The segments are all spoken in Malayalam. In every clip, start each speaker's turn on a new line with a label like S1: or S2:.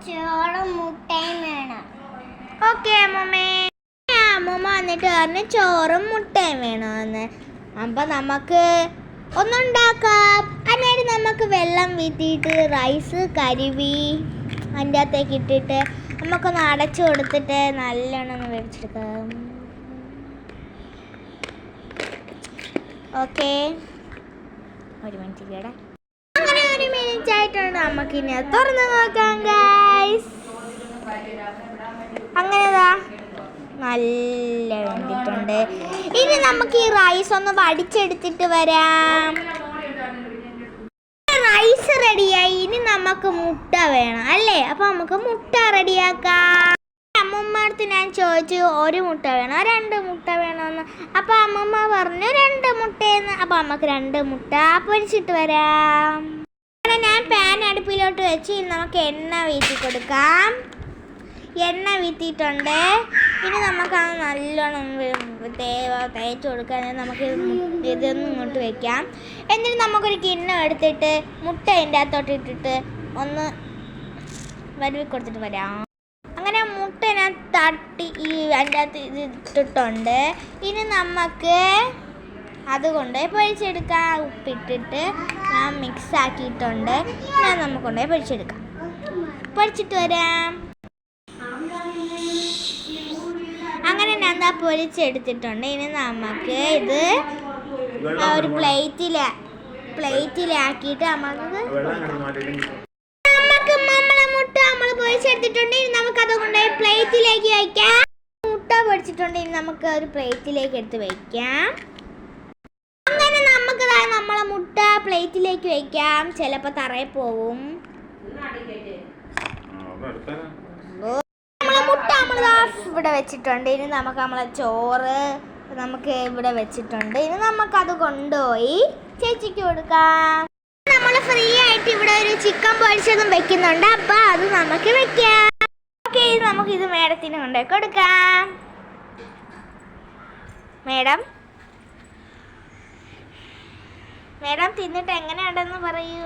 S1: ചോറും മുട്ടയും വേണം.
S2: ഓക്കെ അമ്മമ്മേ. അമ്മമ്മ വന്നിട്ട് പറഞ്ഞു ചോറും മുട്ടയും വേണമെന്ന്. അപ്പം നമുക്ക് ഒന്നുണ്ടാക്കാം. അതിനായിട്ട് നമുക്ക് വെള്ളം വീട്ടിയിട്ട് റൈസ് കരുവി അതിൻ്റെ അകത്തേക്ക് ഇട്ടിട്ട് നമുക്കൊന്ന് അടച്ചു കൊടുത്തിട്ട് നല്ലോണം ഒന്ന് വേവിച്ചെടുക്കാം. ഓക്കെ, ഒരു മിനിറ്റ് കേടാ. അങ്ങനെ ഒരു മിനിറ്റ് ആയിട്ടുണ്ട്. നമുക്കിനി അത് തുറന്ന് നോക്കാം ഗൈസ്. അങ്ങനെതാ നല്ല വെന്തിട്ടുണ്ട്. ഇനി നമുക്ക് ഈ റൈസ് ഒന്ന് വടിച്ചെടുത്തിട്ട് വരാം. റൈസ് റെഡിയായി. ഇനി നമുക്ക് മുട്ട വേണം അല്ലേ? അപ്പം നമുക്ക് മുട്ട റെഡിയാക്കാം. അമ്മമ്മടുത്ത് ഞാൻ ചോദിച്ചു ഒരു മുട്ട വേണോ 2 മുട്ട വേണമെന്ന്. അപ്പം അമ്മമ്മ പറഞ്ഞു 2 മുട്ടയെന്ന്. അപ്പം നമുക്ക് 2 മുട്ട പൊരിച്ചിട്ട് വരാം. ഞാൻ പാൻ അടുപ്പിലോട്ട് വെച്ച് നമുക്ക് എണ്ണ വീട്ടി കൊടുക്കാം. എണ്ണ വീട്ടിയിട്ടുണ്ട്. ഇനി നമുക്ക് അത് നല്ലോണം തേച്ച് കൊടുക്കാൻ നമുക്ക് ഇതൊന്നും ഇങ്ങോട്ട് വെക്കാം. എന്നിട്ട് നമുക്കൊരു കിണ്ണം എടുത്തിട്ട് മുട്ട അതിൻ്റെ അകത്തോട്ട് ഇട്ടിട്ട് ഒന്ന് വരുവി കൊടുത്തിട്ട് വരാം. അങ്ങനെ മുട്ട ഞാൻ തട്ടി അതിൻ്റെ അകത്ത് ഇത് ഇട്ടിട്ടുണ്ട്. ഇനി നമുക്ക് അതുകൊണ്ട് പൊരിച്ചെടുക്കാം. ഉപ്പിട്ടിട്ട് ഞാൻ മിക്സ് ആക്കിയിട്ടുണ്ട്. ഞാൻ നമുക്ക് കൊണ്ടുപോയി പൊരിച്ചെടുക്കാം. പൊരിച്ചിട്ട് വരാം. അങ്ങനെ ഞാൻ എന്താ പൊരിച്ചെടുത്തിട്ടുണ്ട്. ഇനി നമുക്ക് ഇത് ഒരു പ്ലേറ്റിലാക്കിയിട്ട് നമ്മളെ മുട്ട നമ്മൾ പൊരിച്ചെടുത്തിട്ടുണ്ട്. ഇനി നമുക്ക് അതുകൊണ്ട് പ്ലേറ്റിലേക്ക് വയ്ക്കാം. മുട്ട പൊരിച്ചിട്ടുണ്ട്. ഇനി നമുക്ക് ഒരു പ്ലേറ്റിലേക്ക് എടുത്ത് വയ്ക്കാം. അങ്ങനെ നമുക്ക് നമ്മളെ മുട്ട പ്ലേറ്റിലേക്ക് വയ്ക്കാം. ചിലപ്പോൾ തറയിൽ പോവും. മുട്ട നമ്മൾ ഇവിടെ വെച്ചിട്ടുണ്ട്. ഇനി നമുക്ക് നമ്മളെ ചോറ് നമുക്ക് ഇവിടെ വെച്ചിട്ടുണ്ട്. ഇനി നമുക്കത് കൊണ്ടുപോയി ചേച്ചിക്ക് കൊടുക്കാം. നമ്മൾ ഫ്രീ ആയിട്ട് ഇവിടെ ഒരു ചിക്കൻ പൊരിച്ചതും വെക്കുന്നുണ്ട്. അപ്പം അത് നമുക്ക് വെക്കാം. ഓക്കെ, നമുക്കിത് മേഡത്തിന് കൊണ്ടുപോയി കൊടുക്കാം. മേഡം തിന്നിട്ട് എങ്ങനെയുണ്ടെന്ന് പറയൂ.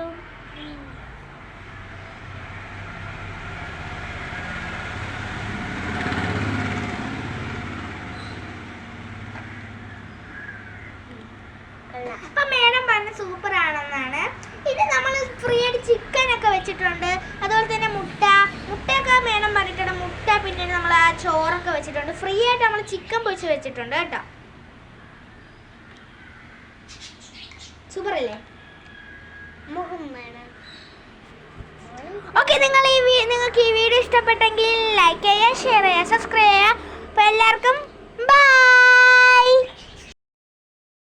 S2: അപ്പൊ മേഡം പറഞ്ഞ സൂപ്പർ ആണെന്നാണ്. ഇനി നമ്മൾ ഫ്രീ ആയിട്ട് ചിക്കൻ ഒക്കെ വെച്ചിട്ടുണ്ട്. അതുപോലെ തന്നെ മുട്ടയൊക്കെ മേഡം പറഞ്ഞിട്ടുണ്ട്. മുട്ട പിന്നെ നമ്മൾ ആ ചോറൊക്കെ വെച്ചിട്ടുണ്ട്. ഫ്രീ ആയിട്ട് നമ്മൾ ചിക്കൻ പൊരിച്ച് വെച്ചിട്ടുണ്ട് കേട്ടോ. സൂപ്പർ അല്ലേ? ഓക്കെ, നിങ്ങൾക്ക് ഈ വീഡിയോ ഇഷ്ടപ്പെട്ടെങ്കിൽ ലൈക്ക് ചെയ്യുക, ഷെയർ ചെയ്യുക, സബ്സ്ക്രൈബ് ചെയ്യുക. അപ്പോൾ എല്ലാവർക്കും